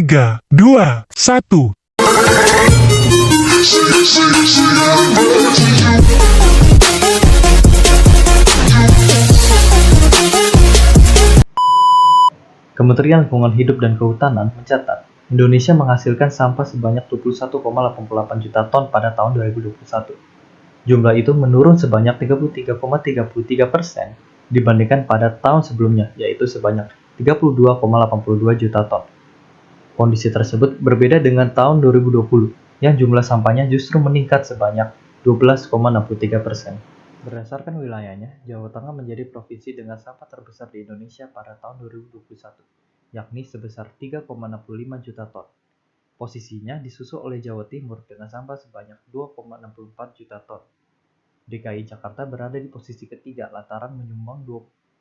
3, 2, 1. Kementerian Lingkungan Hidup dan Kehutanan mencatat, Indonesia menghasilkan sampah sebanyak 21,88 juta ton pada tahun 2021. Jumlah itu menurun sebanyak 33,33% dibandingkan pada tahun sebelumnya, yaitu sebanyak 32,82 juta ton. Kondisi tersebut berbeda dengan tahun 2020, yang jumlah sampahnya justru meningkat sebanyak 12,63%. Berdasarkan wilayahnya, Jawa Tengah menjadi provinsi dengan sampah terbesar di Indonesia pada tahun 2021, yakni sebesar 3,65 juta ton. Posisinya disusul oleh Jawa Timur dengan sampah sebanyak 2,64 juta ton. DKI Jakarta berada di posisi ketiga lantaran menyumbang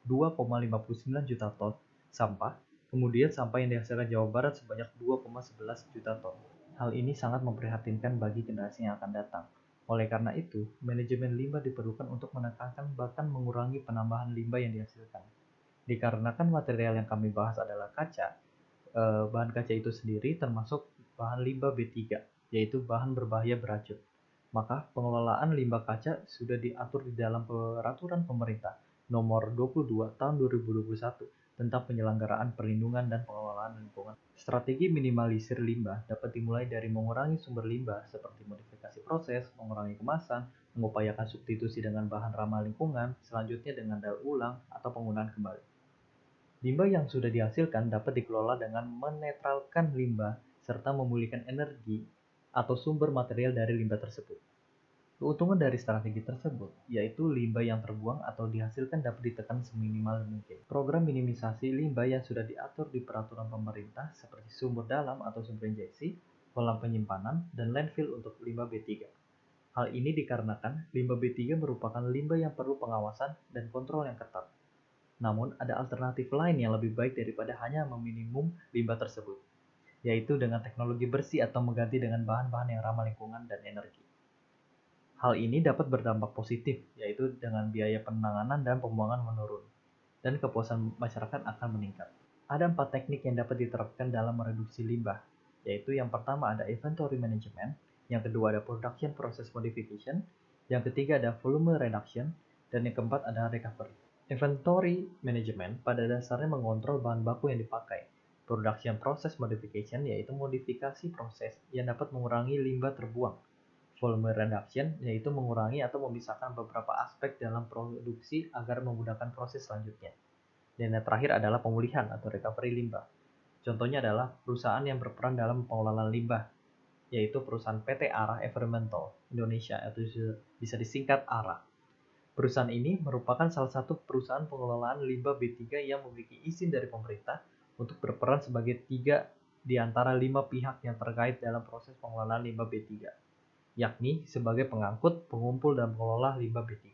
2,59 juta ton sampah, kemudian sampah yang dihasilkan Jawa Barat sebanyak 2,11 juta ton. Hal ini sangat memprihatinkan bagi generasi yang akan datang. Oleh karena itu, manajemen limbah diperlukan untuk menekankan bahkan mengurangi penambahan limbah yang dihasilkan. Dikarenakan material yang kami bahas adalah kaca, bahan kaca itu sendiri termasuk bahan limbah B3, yaitu bahan berbahaya beracun. Maka pengelolaan limbah kaca sudah diatur di dalam peraturan pemerintah nomor 22 tahun 2021 tentang penyelenggaraan perlindungan dan pengelolaan lingkungan. Strategi minimalisir limbah dapat dimulai dari mengurangi sumber limbah seperti modifikasi proses, mengurangi kemasan, mengupayakan substitusi dengan bahan ramah lingkungan, selanjutnya dengan daur ulang atau penggunaan kembali. Limbah yang sudah dihasilkan dapat dikelola dengan menetralkan limbah serta memulihkan energi atau sumber material dari limbah tersebut. Keuntungan dari strategi tersebut, yaitu limbah yang terbuang atau dihasilkan dapat ditekan seminimal mungkin. Program minimisasi limbah yang sudah diatur di peraturan pemerintah seperti sumber dalam atau sumber injeksi, kolam penyimpanan, dan landfill untuk limbah B3. Hal ini dikarenakan limbah B3 merupakan limbah yang perlu pengawasan dan kontrol yang ketat. Namun, ada alternatif lain yang lebih baik daripada hanya meminimum limbah tersebut, yaitu dengan teknologi bersih atau mengganti dengan bahan-bahan yang ramah lingkungan dan energi. Hal ini dapat berdampak positif, yaitu dengan biaya penanganan dan pembuangan menurun, dan kepuasan masyarakat akan meningkat. Ada 4 teknik yang dapat diterapkan dalam mereduksi limbah, yaitu yang pertama ada inventory management, yang kedua ada production process modification, yang ketiga ada volume reduction, dan yang keempat ada recovery. Inventory management pada dasarnya mengontrol bahan baku yang dipakai. Production process modification yaitu modifikasi proses yang dapat mengurangi limbah terbuang. Volume reduction yaitu mengurangi atau memisahkan beberapa aspek dalam produksi agar memudahkan proses selanjutnya. Dan yang terakhir adalah pemulihan atau recovery limbah. Contohnya adalah perusahaan yang berperan dalam pengelolaan limbah, yaitu perusahaan PT ARA Environmental Indonesia atau bisa disingkat ARA. Perusahaan ini merupakan salah satu perusahaan pengelolaan limbah B3 yang memiliki izin dari pemerintah untuk berperan sebagai 3 di antara 5 pihak yang terkait dalam proses pengelolaan limbah B3, yakni sebagai pengangkut, pengumpul, dan pengelola limbah B3.